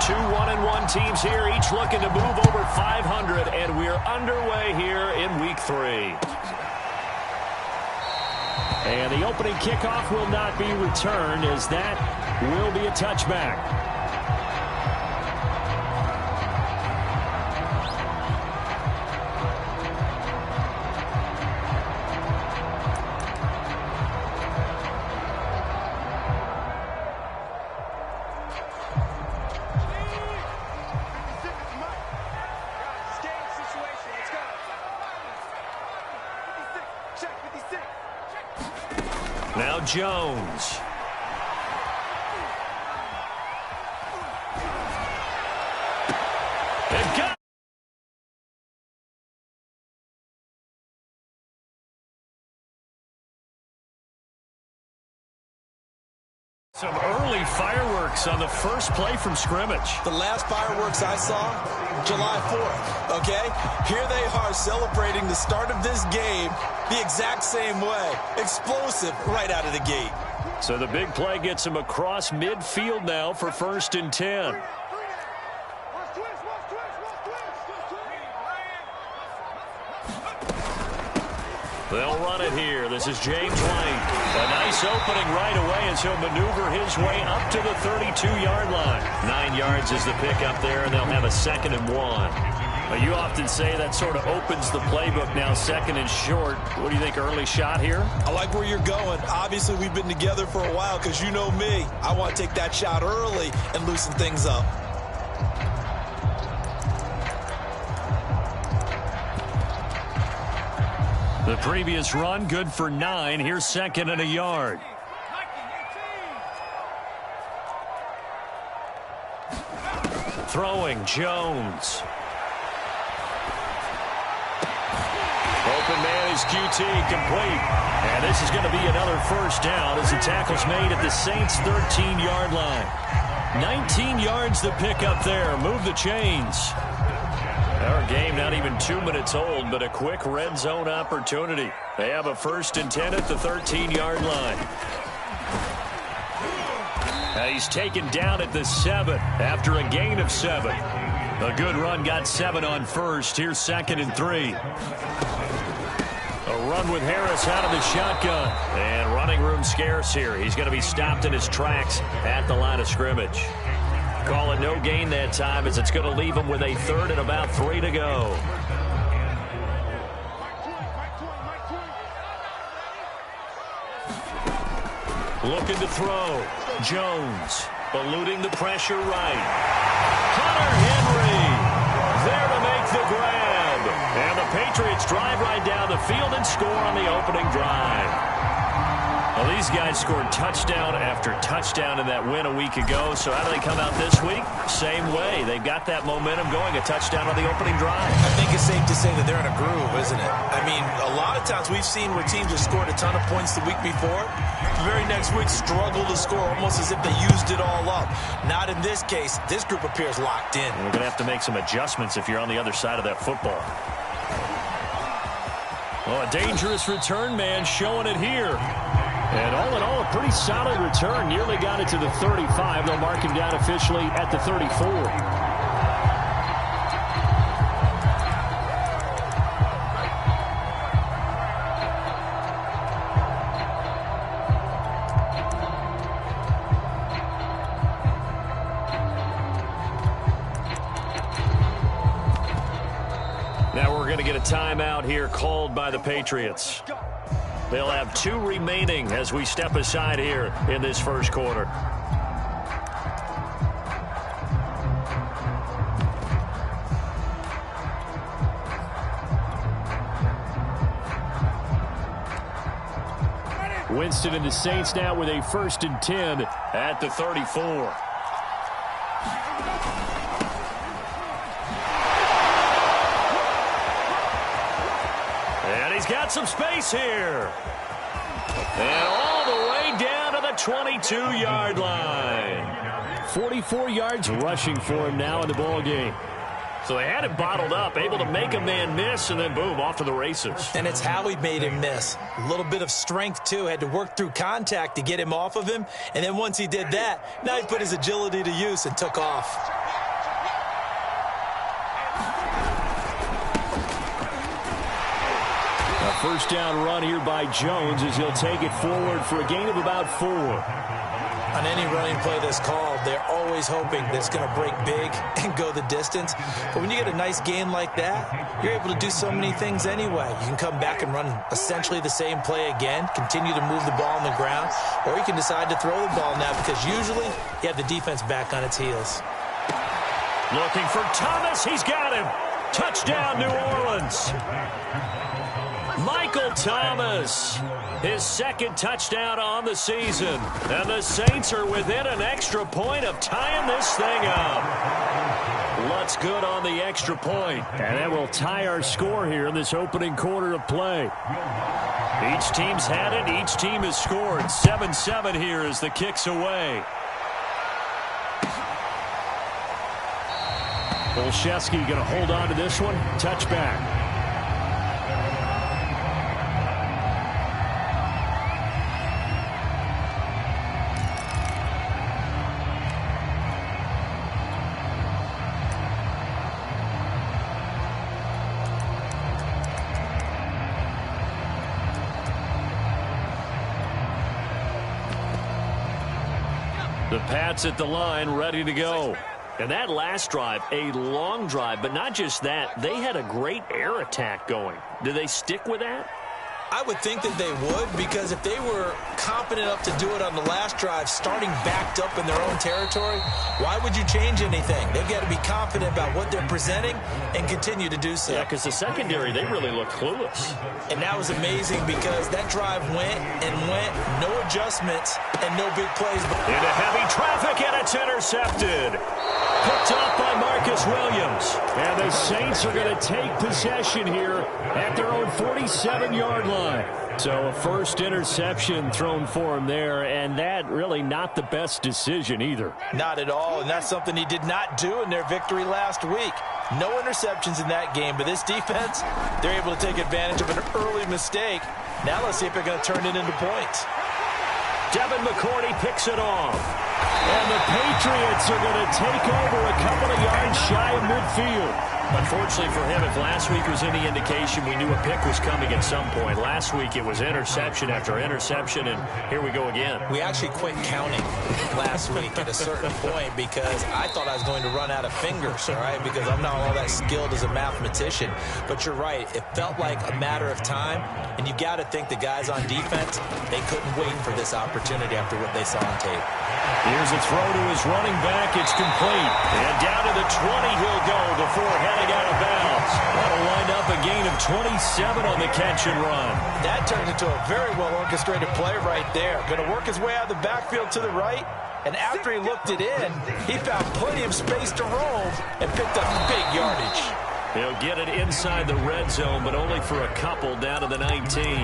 Two 1-1 teams here, each looking to move over 500, and we're underway here in Week 3. And the opening kickoff will not be returned, as that will be a touchback. Now Jones. They've got some early fireworks on the first play from scrimmage. The last fireworks I saw, July 4th, okay? Here they are celebrating the start of this game the exact same way. Explosive right out of the gate. So the big play gets him across midfield now for 1st and 10. They'll run it here. This is James White. A nice opening right away as he'll maneuver his way up to the 32-yard line. 9 yards is the pickup there, and they'll have a 2nd and 1. You often say that sort of opens the playbook now, 2nd and short. What do you think, early shot here? I like where you're going. Obviously, we've been together for a while because you know me. I want to take that shot early and loosen things up. The previous run, good for 9. Here's 2nd and a yard. Throwing, Jones. Open man is QT, complete. And this is going to be another 1st down as the tackle's made at the Saints' 13-yard line. 19 yards the pickup there. Move the chains. Our game not even 2 minutes old, but a quick red zone opportunity. They have a 1st and 10 at the 13-yard line. He's taken down at the 7 after a gain of 7. A good run got 7 on 1st. Here's 2nd and 3. A run with Harris out of the shotgun. And running room scarce here. He's going to be stopped in his tracks at the line of scrimmage. Call it no gain that time, as it's going to leave him with a 3rd and about 3 to go. Looking to throw. Jones eluding the pressure right. Hunter Henry there to make the grab. And the Patriots drive right down the field and score on the opening drive. Well, these guys scored touchdown after touchdown in that win a week ago. So how do they come out this week? Same way. They've got that momentum going, a touchdown on the opening drive. I think it's safe to say that they're in a groove, isn't it? I mean, a lot of times we've seen where teams have scored a ton of points the week before. The very next week struggle to score almost as if they used it all up. Not in this case. This group appears locked in. We're going to have to make some adjustments if you're on the other side of that football. Well, a dangerous return man showing it here. And all in all, a pretty solid return. Nearly got it to the 35. They'll mark him down officially at the 34. Now we're going to get a timeout here called by the Patriots. They'll have 2 remaining as we step aside here in this first quarter. Winston and the Saints now with a 1st and 10 at the 34. And he's got some space here. And all the way down to the 22-yard line. 44 yards rushing for him now in the ball game. So they had it bottled up, able to make a man miss, and then boom, off to the races. And it's how he made him miss. A little bit of strength, too. Had to work through contact to get him off of him. And then once he did that, now he put his agility to use and took off. first down run here by Jones as he'll take it forward for a gain of about 4. On any running play that's called, they're always hoping that it's going to break big and go the distance. But when you get a nice gain like that, you're able to do so many things anyway. You can come back and run essentially the same play again, continue to move the ball on the ground, or you can decide to throw the ball now because usually you have the defense back on its heels. Looking for Thomas. He's got him. Touchdown, New Orleans. Michael Thomas, his second touchdown on the season. And the Saints are within an extra point of tying this thing up. Lutz good on the extra point. And that will tie our score here in this opening quarter of play. Each team's had it. Each team has scored. 7-7 here as the kick's away. Olszewski going to hold on to this one. Touchback. The Pats at the line, ready to go. And that last drive, a long drive, but not just that. They had a great air attack going. Do they stick with that? I would think that they would, because if they were confident enough to do it on the last drive, starting backed up in their own territory, why would you change anything? They've got to be confident about what they're presenting and continue to do so. Yeah, because the secondary, they really look clueless. And that was amazing because that drive went and went, no adjustments and no big plays. Into heavy traffic, and it's intercepted. Picked off by Marcus Williams. And the Saints are going to take possession here at their own 47-yard line. So a first interception thrown for him there, and that really not the best decision either. Not at all, and that's something he did not do in their victory last week. No interceptions in that game, but this defense, they're able to take advantage of an early mistake. Now let's see if they're going to turn it into points. Devin McCourty picks it off. And the Patriots are going to take over a couple of yards shy of midfield. Unfortunately for him, if last week was any indication, we knew a pick was coming at some point. Last week it was interception after interception, and here we go again. We actually quit counting last week at a certain point because I thought I was going to run out of fingers, all right, because I'm not all that skilled as a mathematician. But you're right. It felt like a matter of time, and you got to think the guys on defense, they couldn't wait for this opportunity after what they saw on tape. Here's a throw to his running back. It's complete. And down to the 20 he'll go before heading out of bounds. That'll wind up a gain of 27 on the catch and run. That turned into a very well-orchestrated play right there. Going to work his way out of the backfield to the right. And after he looked it in, he found plenty of space to roam and picked up big yardage. He'll get it inside the red zone, but only for a couple down to the 19.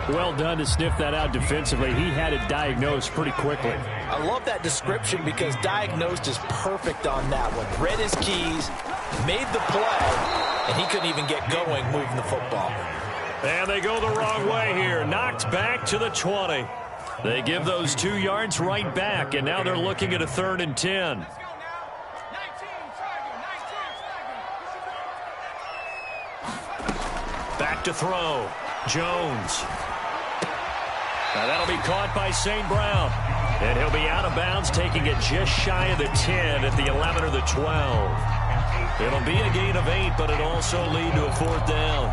Well done to sniff that out defensively. He had it diagnosed pretty quickly. I love that description because diagnosed is perfect on that one. Read his keys, made the play, and he couldn't even get going moving the football. And they go the wrong way here. Knocked back to the 20. They give those 2 yards right back, and now they're looking at a 3rd and 10. Back to throw. Jones. Now that'll be caught by St. Brown. And he'll be out of bounds, taking it just shy of the 10 at the 11 or the 12. It'll be a gain of 8, but it'll also lead to a 4th down.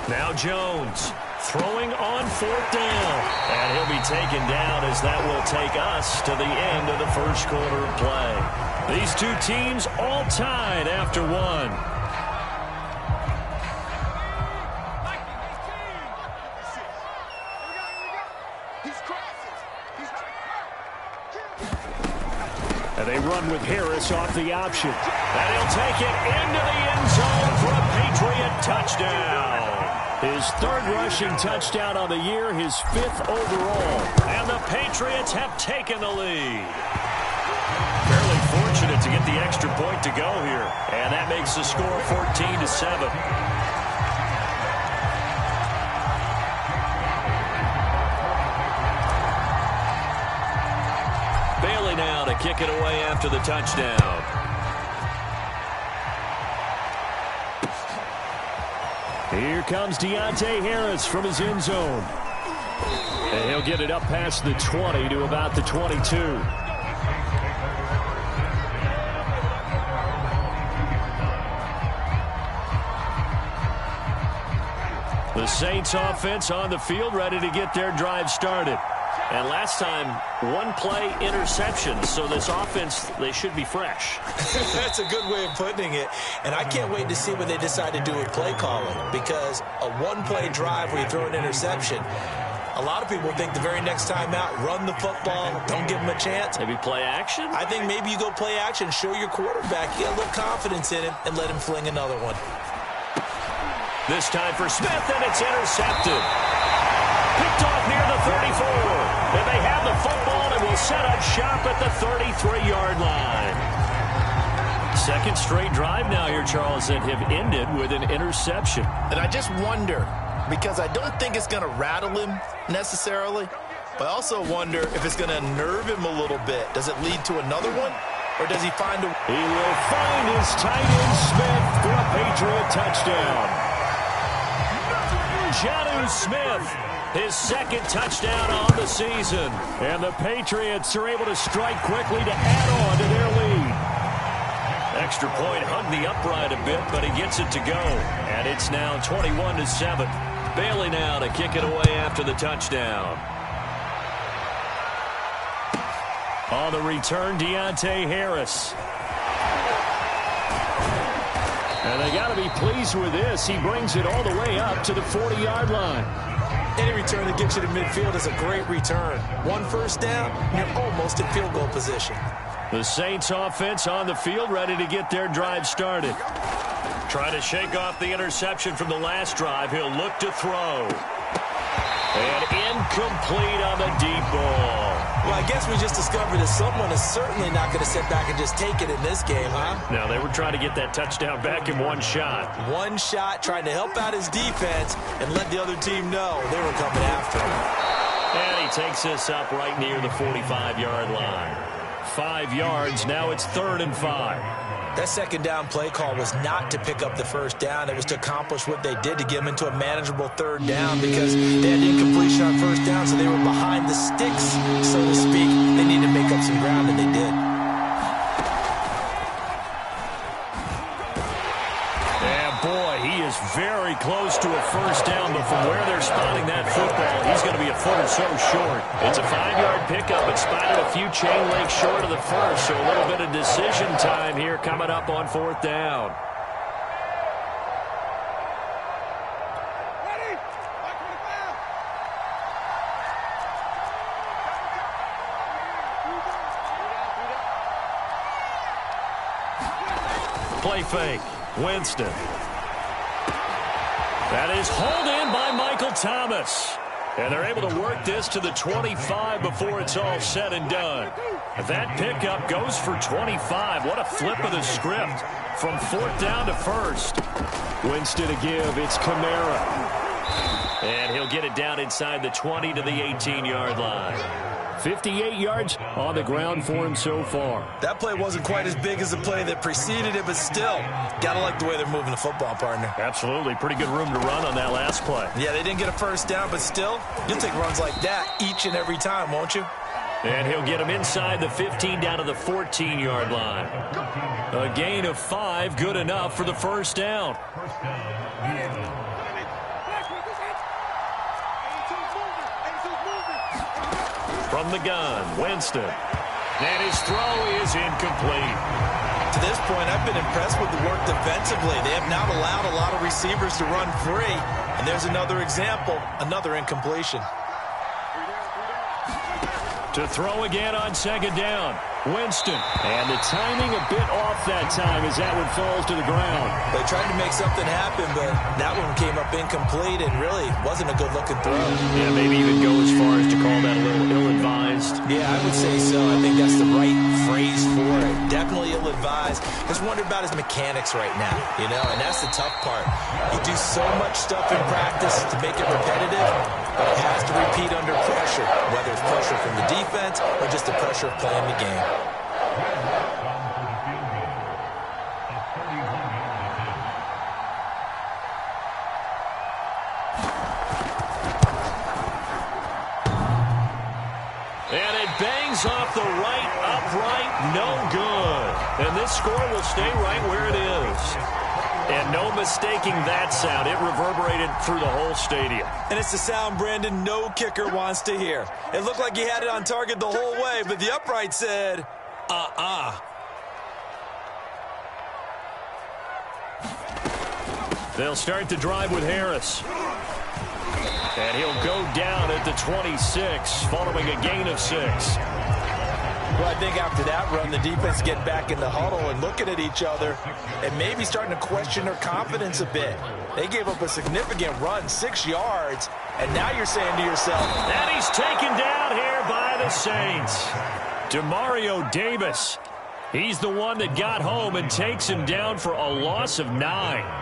Now Jones. Throwing on 4th down. And he'll be taken down as that will take us to the end of the first quarter of play. These two teams all tied after one. And they run with Harris off the option. And he'll take it into the end zone for a Patriot touchdown. His 3rd rushing touchdown on the year, his 5th overall. And the Patriots have taken the lead. Fairly fortunate to get the extra point to go here. And that makes the score 14-7. kick it away after the touchdown. Here comes Deontay Harris from his end zone. And he'll get it up past the 20 to about the 22. The Saints offense on the field, ready to get their drive started. And last time, one play interception. So this offense, they should be fresh. That's a good way of putting it. And I can't wait to see what they decide to do with play calling. Because a one-play drive where you throw an interception, a lot of people think the very next time out, run the football, don't give them a chance. Maybe play action? I think maybe you go play action, show your quarterback, you get a little confidence in him, and let him fling another one. This time for Smith, and it's intercepted. Picked off near the 34. And they have the football and will set up shop at the 33-yard line. Second straight drive now here, Charles, that have ended with an interception. And I just wonder, because I don't think it's going to rattle him necessarily, but I also wonder if it's going to nerve him a little bit. Does it lead to another one? Or does he find a... He will find his tight end Smith for a Patriot touchdown. Jonnu Smith, his second touchdown on the season. And the Patriots are able to strike quickly to add on to their lead. Extra point hugged the upright a bit, but he gets it to go. And it's now 21-7. Bailey now to kick it away after the touchdown. On the return, Deontay Harris. And they got to be pleased with this. He brings it all the way up to the 40-yard line. Any return that gets you to midfield is a great return. One first down, you're almost in field goal position. The Saints offense on the field, ready to get their drive started. Trying to shake off the interception from the last drive. He'll look to throw. And incomplete on the deep ball. Well, I guess we just discovered that someone is certainly not going to sit back and just take it in this game, huh? No, they were trying to get that touchdown back in one shot. One shot, trying to help out his defense and let the other team know they were coming after him. And he takes this up right near the 45-yard line. 5 yards, now it's 3rd and 5. That second down play call was not to pick up the first down. It was to accomplish what they did to get them into a manageable 3rd down because they had incompletion on first down, so they were behind the sticks, so to speak. They needed to make up some ground, and they did. And boy, he is very close to a first down, but from where they're spotting that football, he's going to be a foot or so short. It's a 5-yard pickup. It's spotted a few chain links short of the first, so a little bit of decision time here coming up on 4th down. Play fake. Winston. That is hauled in by Michael Thomas. And they're able to work this to the 25 before it's all said and done. That pickup goes for 25. What a flip of the script from 4th down to 1st. Winston to give. It's Kamara. And he'll get it down inside the 20 to the 18-yard line. 58 yards on the ground for him so far. That play wasn't quite as big as the play that preceded it, but still, gotta like the way they're moving the football, partner. Absolutely. Pretty good room to run on that last play. Yeah, they didn't get a first down, but still, you'll take runs like that each and every time, won't you? And he'll get him inside the 15 down to the 14-yard line. A gain of 5, good enough for the first down. From the gun, Winston. And his throw is incomplete. To this point, I've been impressed with the work defensively. They have not allowed a lot of receivers to run free. And there's another example, another incompletion. To throw again on 2nd down. Winston. And the timing a bit off that time as that one falls to the ground. They tried to make something happen, but that one came up incomplete and really wasn't a good-looking throw. Yeah, maybe even go as far as to call that a little ill-advised. Yeah, I would say so. I think that's the right phrase for it. Definitely ill-advised. Just wonder about his mechanics right now, you know, and that's the tough part. You do so much stuff in practice to make it repetitive, but it has to repeat under pressure, whether it's pressure from the defense or just the pressure of playing the game. no good. And this score will stay right where it is. And no mistaking that sound. It reverberated through the whole stadium. And it's the sound, Brandon, no kicker wants to hear. It looked like he had it on target the whole way, but the upright said, They'll start the drive with Harris. And he'll go down at the 26, following a gain of 6. Well, I think after that run, the defense get back in the huddle and looking at each other and maybe starting to question their confidence a bit. They gave up a significant run, 6 yards, and now you're saying to yourself, and he's taken down here by the Saints. Demario Davis. He's the one that got home and takes him down for a loss of 9.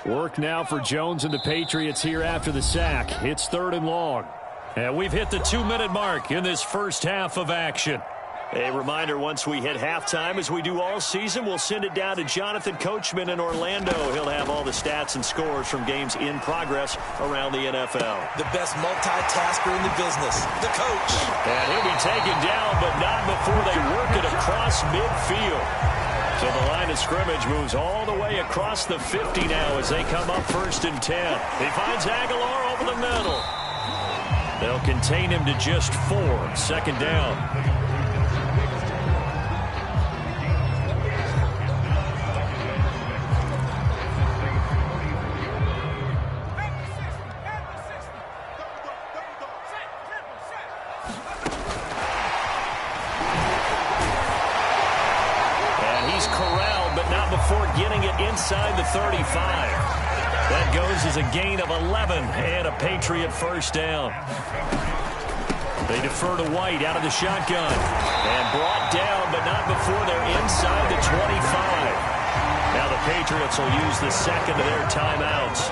Work now for Jones and the Patriots here after the sack. It's 3rd and long. And we've hit the 2-minute mark in this first half of action. A reminder, once we hit halftime, as we do all season, we'll send it down to Jonathan Coachman in Orlando. He'll have all the stats and scores from games in progress around the NFL. The best multitasker in the business, the coach. And he'll be taken down, but not before they work it across midfield. So the line of scrimmage moves all the way across the 50 now as they come up 1st and 10. He finds Aguilar over the middle. They'll contain him to just 4. 2nd down. Before getting it inside the 35. That goes as a gain of 11 and a Patriot 1st down. They defer to White out of the shotgun. And brought down, but not before they're inside the 25. Now the Patriots will use the 2nd of their timeouts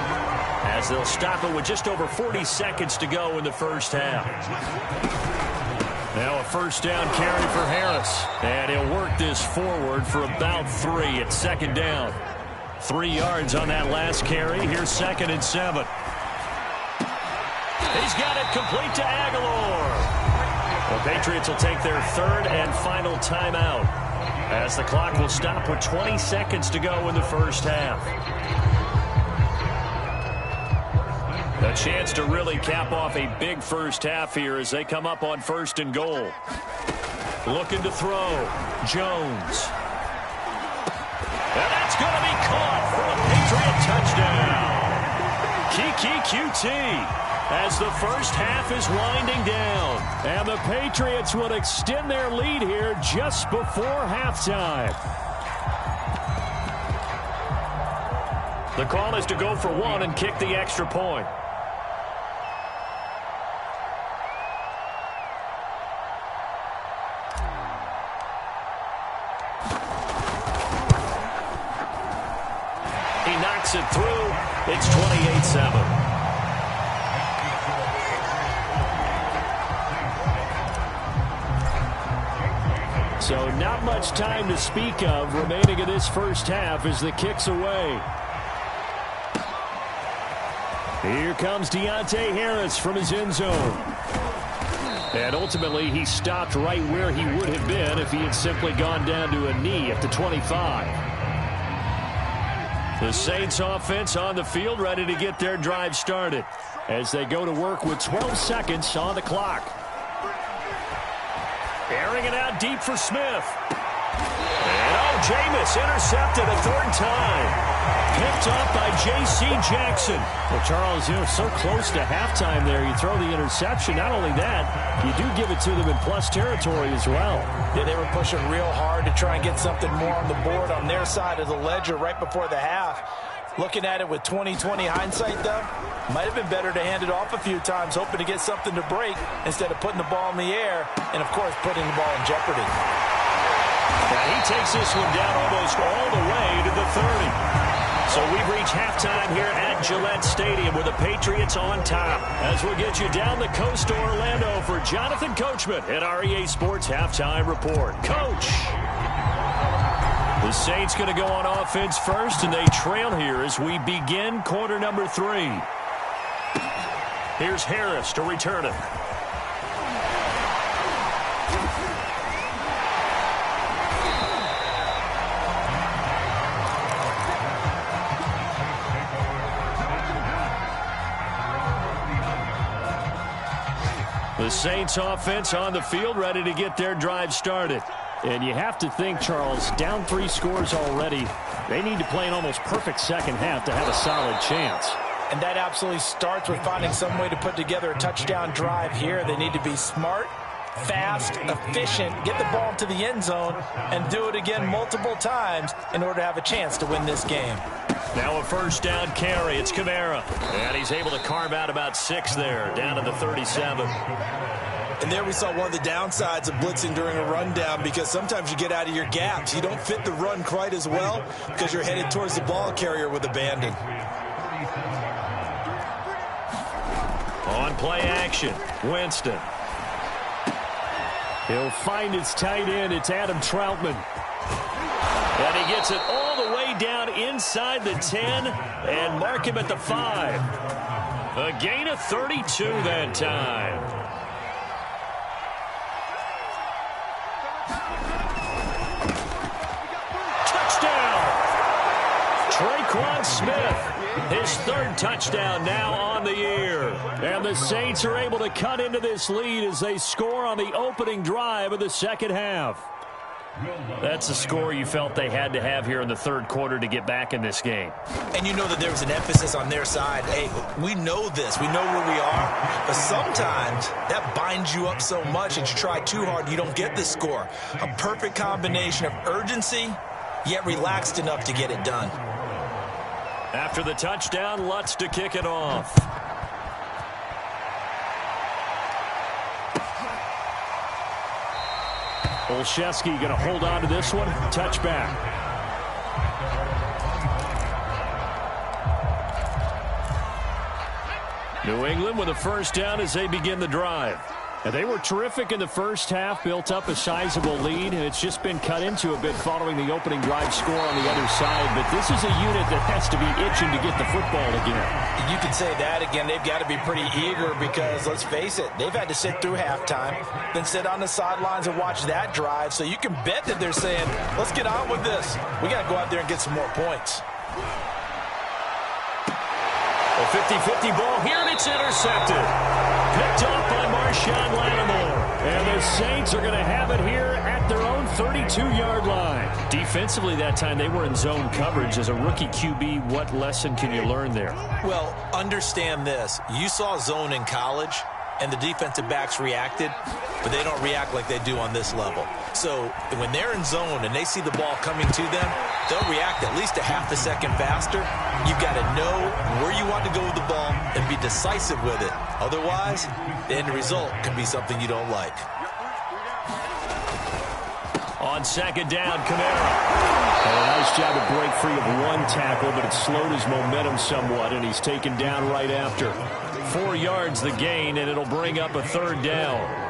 as they'll stop it with just over 40 seconds to go in the first half. Now a 1st down carry for Harris. And he'll work this forward for about 3 at 2nd down. 3 yards on that last carry. Here's 2nd and 7. He's got it complete to Aguilar. The Patriots will take their 3rd and final timeout as the clock will stop with 20 seconds to go in the first half. A chance to really cap off a big first half here as they come up on 1st and goal. Looking to throw. Jones. And that's going to be caught for a Patriot touchdown. Kiki QT as the first half is winding down. And the Patriots would extend their lead here just before halftime. The call is to go for 1 and kick the extra point. It through. It's 28-7. So not much time to speak of remaining in this first half as the kick's away. Here comes Deontay Harris from his end zone. And ultimately he stopped right where he would have been if he had simply gone down to a knee at the 25. The Saints offense on the field ready to get their drive started as they go to work with 12 seconds on the clock. Airing it out deep for Smith. And Jameis intercepted a 3rd time. Picked off by J.C. Jackson. Well, Charles, so close to halftime there. You throw the interception. Not only that, you do give it to them in plus territory as well. Yeah, they were pushing real hard to try and get something more on the board on their side of the ledger right before the half. Looking at it with 20/20 hindsight, though, might have been better to hand it off a few times, hoping to get something to break instead of putting the ball in the air and, of course, putting the ball in jeopardy. And he takes this one down almost all the way to the 30. So we've reached halftime here at Gillette Stadium with the Patriots on top. As we'll get you down the coast to Orlando for Jonathan Coachman at our EA Sports Halftime Report. Coach! The Saints going to go on offense first, and they trail here as we begin quarter number 3. Here's Harris to return it. The Saints offense on the field, ready to get their drive started. And you have to think, Charles, down 3 scores already. They need to play an almost perfect second half to have a solid chance. And that absolutely starts with finding some way to put together a touchdown drive here. They need to be smart, fast, efficient, get the ball to the end zone, and do it again multiple times in order to have a chance to win this game. Now a first down carry. It's Kamara. And he's able to carve out about 6 there, down to the 37. And there we saw one of the downsides of blitzing during a rundown, because sometimes you get out of your gaps. You don't fit the run quite as well because you're headed towards the ball carrier with abandon. On play action, Winston. He'll find his tight end. It's Adam Troutman. And he gets it all the way down inside the 10 and mark him at the 5. A gain of 32 that time. Traquan Smith, his 3rd touchdown now on the year. And the Saints are able to cut into this lead as they score on the opening drive of the second half. That's a score you felt they had to have here in the 3rd quarter to get back in this game. And you know that there was an emphasis on their side. Hey, we know this. We know where we are. But sometimes that binds you up so much that you try too hard and you don't get the score. A perfect combination of urgency, yet relaxed enough to get it done. After the touchdown, Lutz to kick it off. Olszewski going to hold on to this one. Touchback. New England with a first down as they begin the drive. And they were terrific in the first half, built up a sizable lead, and it's just been cut into a bit following the opening drive score on the other side. But this is a unit that has to be itching to get the football again. You could say that again. They've got to be pretty eager because, let's face it, they've had to sit through halftime, then sit on the sidelines and watch that drive. So you can bet that they're saying, let's get on with this. We got to go out there and get some more points. A 50-50 ball here, and it's intercepted. Picked off by Marshawn Lattimore. And the Saints are going to have it here at their own 32-yard line. Defensively that time, they were in zone coverage. As a rookie QB, what lesson can you learn there? Well, understand this. You saw zone in college, and the defensive backs reacted, but they don't react like they do on this level. So when they're in zone and they see the ball coming to them, they'll react at least a half a second faster. You've got to know where you want to go with the ball and be decisive with it. Otherwise, the end result can be something you don't like. On second down, Kamara. A nice job to break free of one tackle, but it slowed his momentum somewhat, and he's taken down right after. 4 yards the gain, and it'll bring up a 3rd down.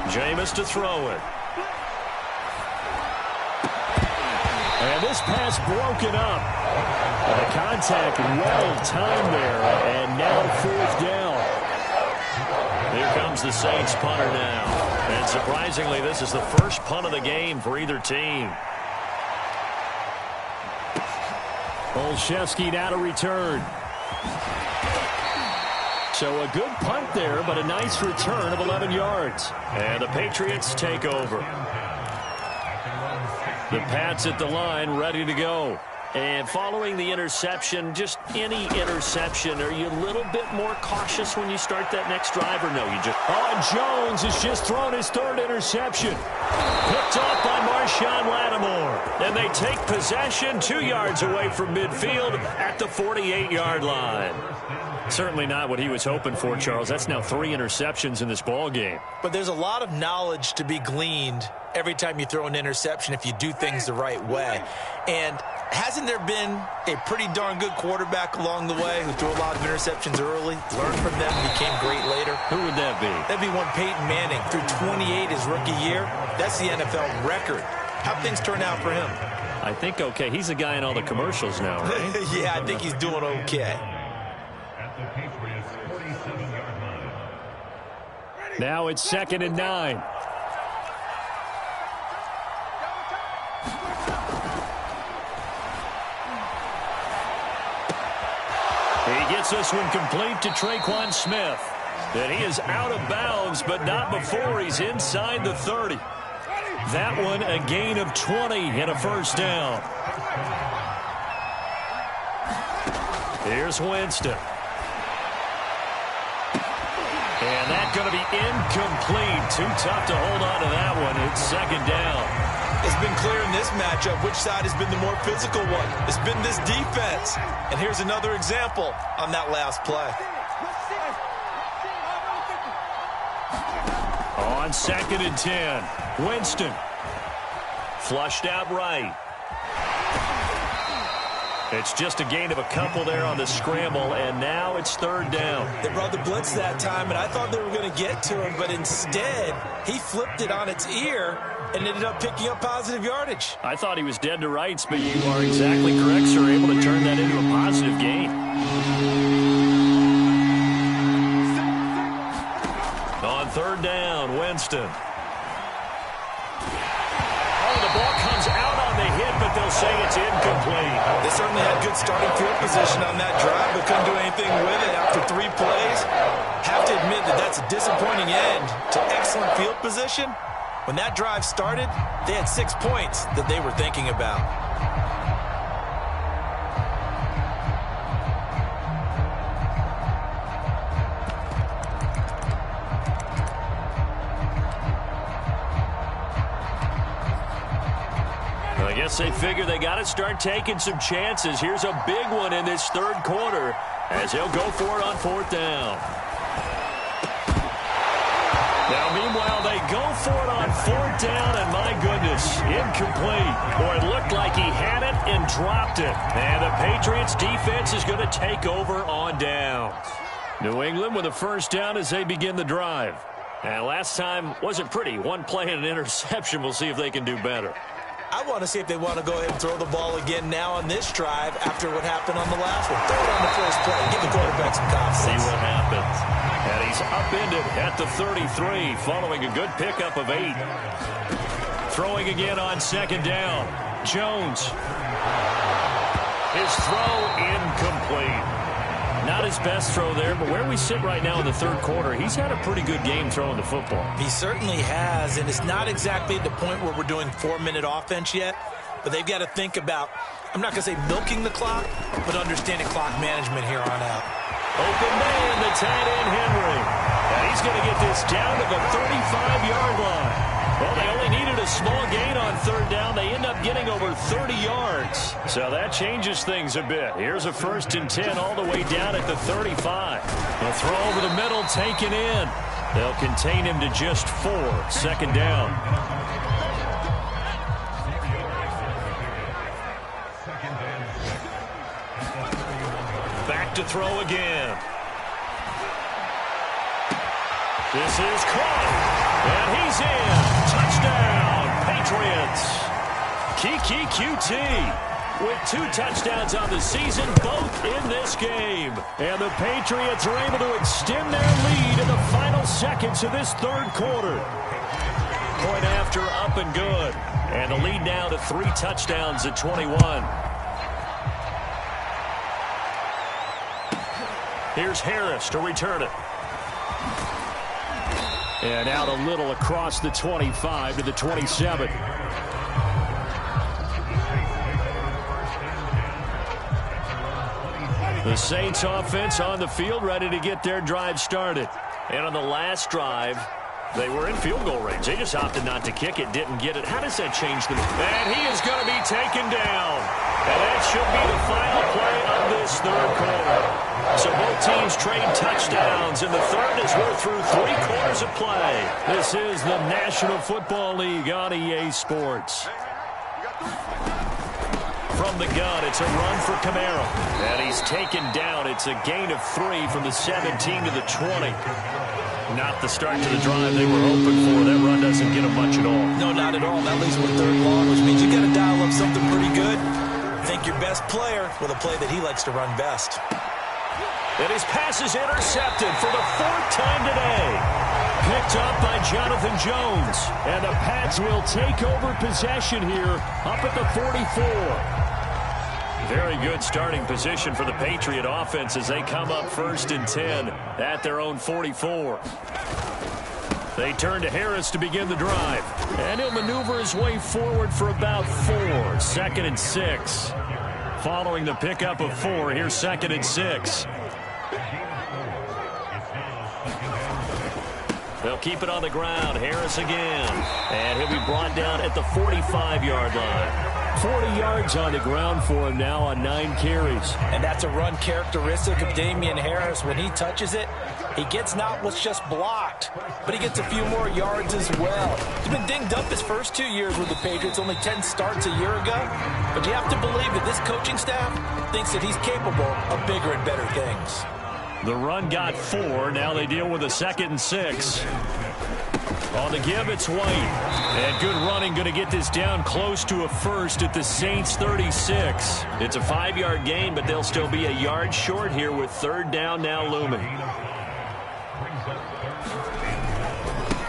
Jameis to throw it. And this pass broken up. The contact well timed there, and now 4th down. Here comes the Saints punter now. And surprisingly, this is the first punt of the game for either team. Olszewski now to return. So a good punt there, but a nice return of 11 yards. And the Patriots take over. The Pats at the line, ready to go. And following the interception, just any interception, are you a little bit more cautious when you start that next drive, or no? You just... Jones has just thrown his 3rd interception. Picked off by Marshawn Lattimore. And they take possession 2 yards away from midfield at the 48-yard line. Certainly not what he was hoping for, Charles. That's now 3 interceptions in this ball game. But there's a lot of knowledge to be gleaned every time you throw an interception if you do things the right way. And Hasn't there been a pretty darn good quarterback along the way who threw a lot of interceptions early, learned from them, and became great later? Who would that be? That'd be one Peyton Manning. Threw 28 his rookie year. That's the NFL record. How'd things turn out for him? I think okay. He's a guy in all the commercials now, right? Yeah, I think he's doing okay. Now it's 2nd and 9. He gets this one complete to Traquan Smith. And he is out of bounds, but not before he's inside the 30. That one a gain of 20 and a first down. Here's Winston. And that's going to be incomplete. Too tough to hold on to that one. It's 2nd down. It's been clear in this matchup which side has been the more physical one. It's been this defense. And here's another example on that last play. On 2nd and 10, Winston. Flushed out right. It's just a gain of a couple there on the scramble, and now it's 3rd down. They brought the blitz that time, and I thought they were going to get to him, but instead, he flipped it on its ear and ended up picking up positive yardage. I thought he was dead to rights, but you are exactly correct, sir. Able to turn that into a positive gain. On 3rd down, Winston. Oh, the ball comes out on the hit, but they'll say it's incomplete. They certainly had good starting field position on that drive, but couldn't do anything with it after 3 plays. Have to admit that that's a disappointing end to excellent field position. When that drive started, they had 6 points that they were thinking about. I guess they figure they got to start taking some chances. Here's a big one in this 3rd quarter as he'll go for it on 4th down. Now, meanwhile, they go for it on 4th down, and my goodness, incomplete. Or it looked like he had it and dropped it. And the Patriots defense is going to take over on downs. New England with a first down as they begin the drive. And last time wasn't pretty. One play and an interception. We'll see if they can do better. I want to see if they want to go ahead and throw the ball again now on this drive after what happened on the last one. Throw it on the first play. Give the quarterback some confidence. See what happens. And he's upended at the 33 following a good pickup of 8. Throwing again on 2nd down. Jones. His throw incomplete. Not his best throw there, but where we sit right now in the 3rd quarter, he's had a pretty good game throwing the football. He certainly has, and it's not exactly at the point where we're doing 4-minute offense yet, but they've got to think about, I'm not going to say milking the clock, but understanding clock management here on out. Open man, the tight end Henry. And he's going to get this down to the 35-yard line. Well, they only needed a small gain on 3rd down. They end up getting over 30 yards. So that changes things a bit. Here's a 1st and 10 all the way down at the 35. The throw over the middle taken in. They'll contain him to just 4. 2nd down. Back to throw again. This is caught. And he's in. Touchdown, Patriots. Kiki QT with 2 touchdowns on the season, both in this game. And the Patriots are able to extend their lead in the final seconds of this 3rd quarter. Point after, up and good. And the lead now to 3 touchdowns at 21. Here's Harris to return it. And out a little across the 25 to the 27. The Saints offense on the field, ready to get their drive started. And on the last drive, they were in field goal range. They just opted not to kick it, didn't get it. How does that change them? And he is going to be taken down. And that should be the final play of this 3rd quarter. So both teams trade touchdowns, and the 3rd as we're through 3 quarters of play. This is the National Football League on EA Sports. from the gun. It's a run for Kamara. And he's taken down. It's a gain of 3 from the 17 to the 20. Not the start to the drive they were hoping for. That run doesn't get them much at all. No, not at all. That leaves them with 3rd long, which means you got to dial up something pretty good. Think your best player with a play that he likes to run best. And his pass is intercepted for the 4th time today. Picked up by Jonathan Jones. And the Pats will take over possession here up at the 44. Very good starting position for the Patriot offense as they come up 1st and 10 at their own 44. They turn to Harris to begin the drive. And he'll maneuver his way forward for about 4. 2nd and 6. Following the pickup of 4, here's 2nd and 6. They'll keep it on the ground. Harris again. And he'll be brought down at the 45-yard line. 40 yards on the ground for him now on 9 carries. And that's a run characteristic of Damian Harris. When he touches it, he gets not what's just blocked, but he gets a few more yards as well. He's been dinged up his first 2 years with the Patriots, only 10 starts a year ago. But you have to believe that this coaching staff thinks that he's capable of bigger and better things. The run got 4. Now they deal with a 2nd and 6. On the give, it's White. And good running, going to get this down close to a first at the Saints' 36. It's a 5-yard gain, but they'll still be a yard short here with 3rd down now looming.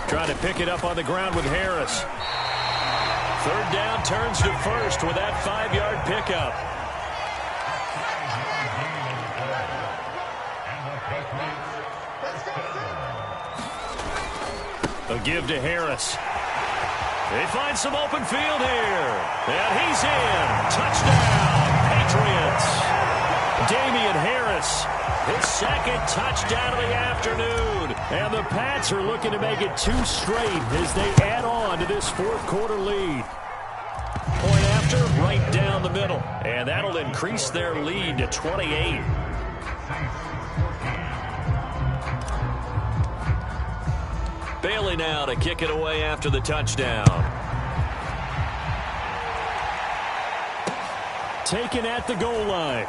Trying to pick it up on the ground with Harris. 3rd down turns to first with that 5-yard pickup. A give to Harris. They find some open field here. And he's in. Touchdown, Patriots. Damian Harris, his 2nd touchdown of the afternoon. And the Pats are looking to make it 2 straight as they add on to this 4th quarter lead. Point after, right down the middle. And that'll increase their lead to 28. Bailey now to kick it away after the touchdown. Taken at the goal line.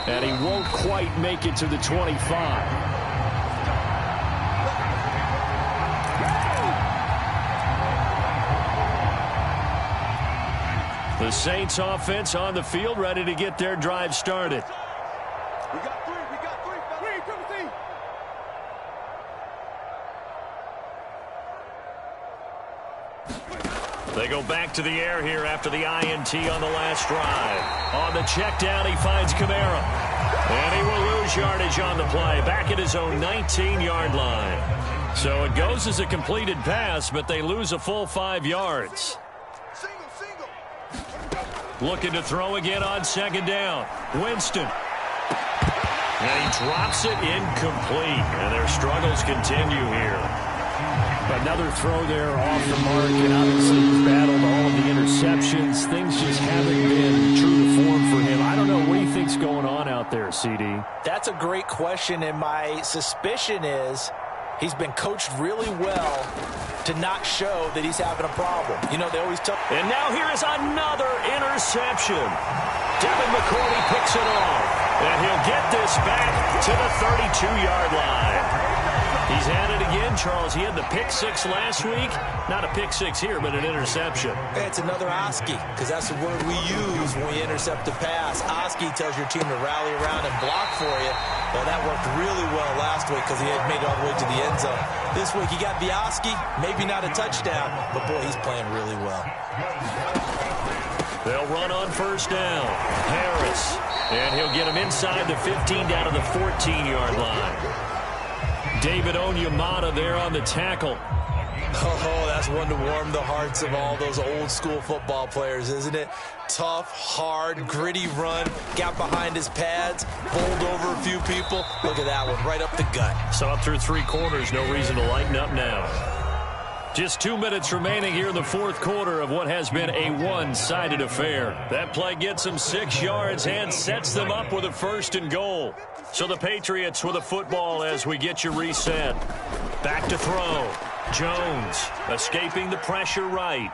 And he won't quite make it to the 25. The Saints offense on the field ready to get their drive started. We got 3. Timothy. They go back to the air here after the INT on the last drive. On the check down, he finds Kamara. And he will lose yardage on the play, back at his own 19-yard line. So it goes as a completed pass, but they lose a full 5 yards. Single. Looking to throw again on 2nd down. Winston. And he drops it incomplete. And their struggles continue here. Another throw there off the mark, and obviously he's battled all of the interceptions. Things just haven't been true to form for him. I don't know what do you think's going on out there, CD? That's a great question, and my suspicion is he's been coached really well to not show that he's having a problem. You know, they always tell. And now here is another interception. Devin McCourty picks it off, and he'll get this back to the 32-yard line. He's had it again, Charles. He had the pick 6 last week. Not a pick 6 here, but an interception. It's another Oski, because that's the word we use when we intercept a pass. Oski tells your team to rally around and block for you. Well, that worked really well last week because he had made it all the way to the end zone. This week he got the Oski, maybe not a touchdown, but boy, he's playing really well. They'll run on 1st down. Harris. And he'll get him inside the 15 down to the 14-yard line. David Onyemata there on the tackle. Oh, that's one to warm the hearts of all those old-school football players, isn't it? Tough, hard, gritty run. Got behind his pads, bowled over a few people. Look at that one, right up the gut. So up through 3 quarters, no reason to lighten up now. Just 2 minutes remaining here in the 4th quarter of what has been a one-sided affair. That play gets them 6 yards and sets them up with a 1st and goal. So the Patriots with a football as we get you reset. Back to throw. Jones escaping the pressure right.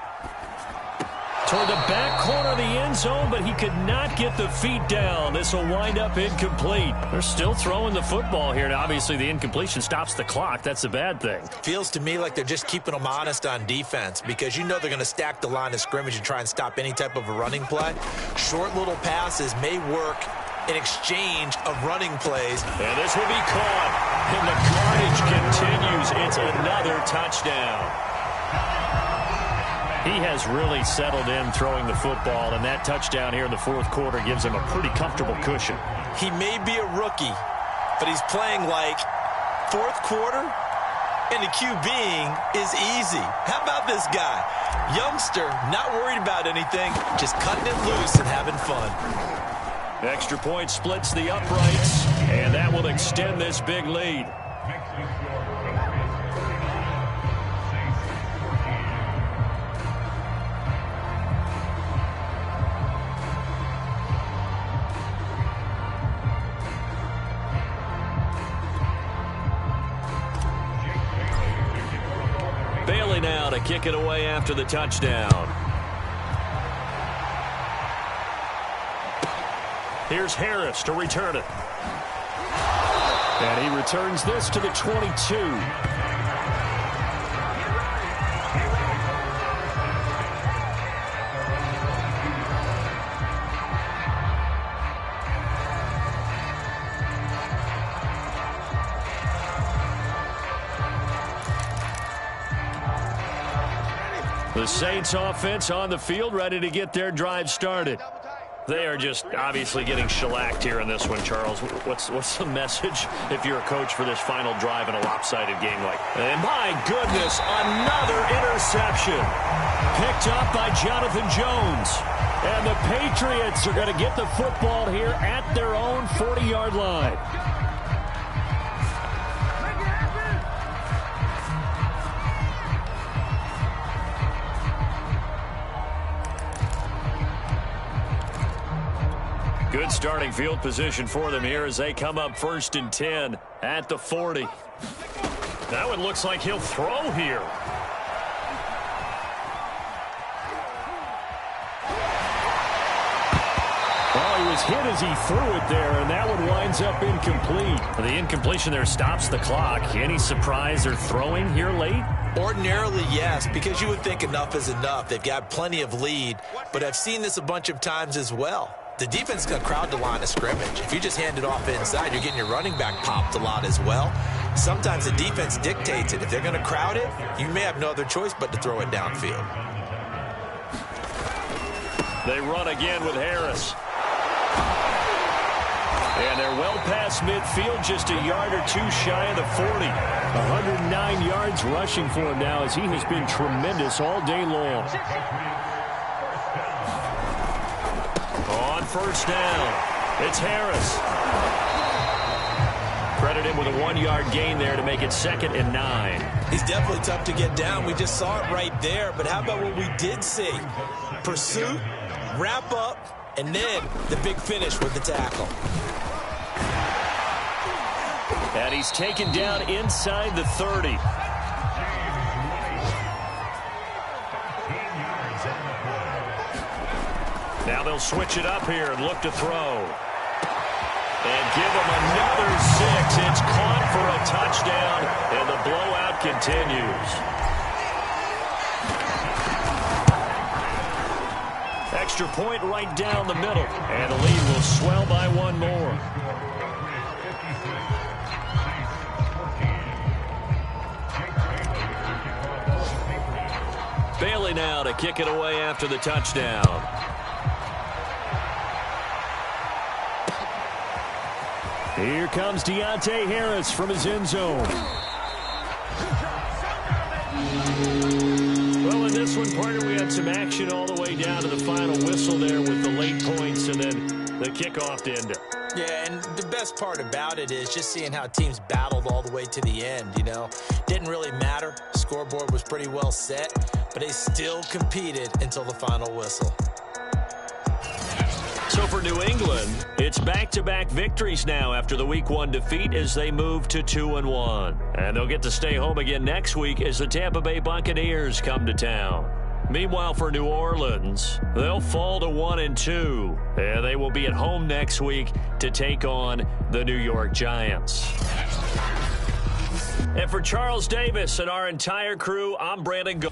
toward the back corner of the end zone, but he could not get the feet down. This will wind up incomplete. They're still throwing the football here, and obviously the incompletion stops the clock. That's a bad thing. Feels to me like they're just keeping them honest on defense because you know they're going to stack the line of scrimmage and try and stop any type of a running play. Short little passes may work in exchange of running plays. And this will be caught, and the carnage continues. It's another touchdown. He has really settled in throwing the football, and that touchdown here in the fourth quarter gives him a pretty comfortable cushion. He may be a rookie, but he's playing like fourth quarter, and the QBing is easy. How about this guy? Youngster, not worried about anything, just cutting it loose and having fun. Extra point splits the uprights, and that will extend this big lead. Bailey now to kick it away after the touchdown. Here's Harris to return it. And he returns this to the 22. The Saints offense on the field, ready to get their drive started. They are just obviously getting shellacked here in this one, Charles. What's the message if you're a coach for this final drive in a lopsided game like that? And my goodness, another interception. Picked up by Jonathan Jones. And the Patriots are going to get the football here at their own 40-yard line. Good starting field position for them here as they come up 1st and 10 at the 40. That one looks like he'll throw here. Oh, he was hit as he threw it there, and that one winds up incomplete. The incompletion there stops the clock. Any surprise they're throwing here late? Ordinarily, yes, because you would think enough is enough. They've got plenty of lead, but I've seen this a bunch of times as well. The defense is going to crowd the line of scrimmage. If you just hand it off inside, you're getting your running back popped a lot as well. Sometimes the defense dictates it. If they're going to crowd it, you may have no other choice but to throw it downfield. They run again with Harris. And they're well past midfield, just a yard or two shy of the 40. 109 yards rushing for him now as he has been tremendous all day long. On 1st down, it's Harris. Credit him with a 1-yard gain there to make it 2nd and 9. He's definitely tough to get down. We just saw it right there. But how about what we did see? Pursuit, wrap up, and then the big finish with the tackle. And he's taken down inside the 30. Now they'll switch it up here and look to throw. And give him another 6. It's caught for a touchdown, and the blowout continues. Extra point right down the middle, and the lead will swell by one more. Bailey now to kick it away after the touchdown. Here comes Deontay Harris from his end zone. Well, in this one, partner, we had some action all the way down to the final whistle there with the late points and then the kickoff to end it. Yeah, and the best part about it is just seeing how teams battled all the way to the end, you know. Didn't really matter. Scoreboard was pretty well set, but they still competed until the final whistle. So for New England, it's back-to-back victories now after the Week 1 defeat as they move to 2-1. And they'll get to stay home again next week as the Tampa Bay Buccaneers come to town. Meanwhile, for New Orleans, they'll fall to 1-2, and they will be at home next week to take on the New York Giants. And for Charles Davis and our entire crew, I'm Brandon Go.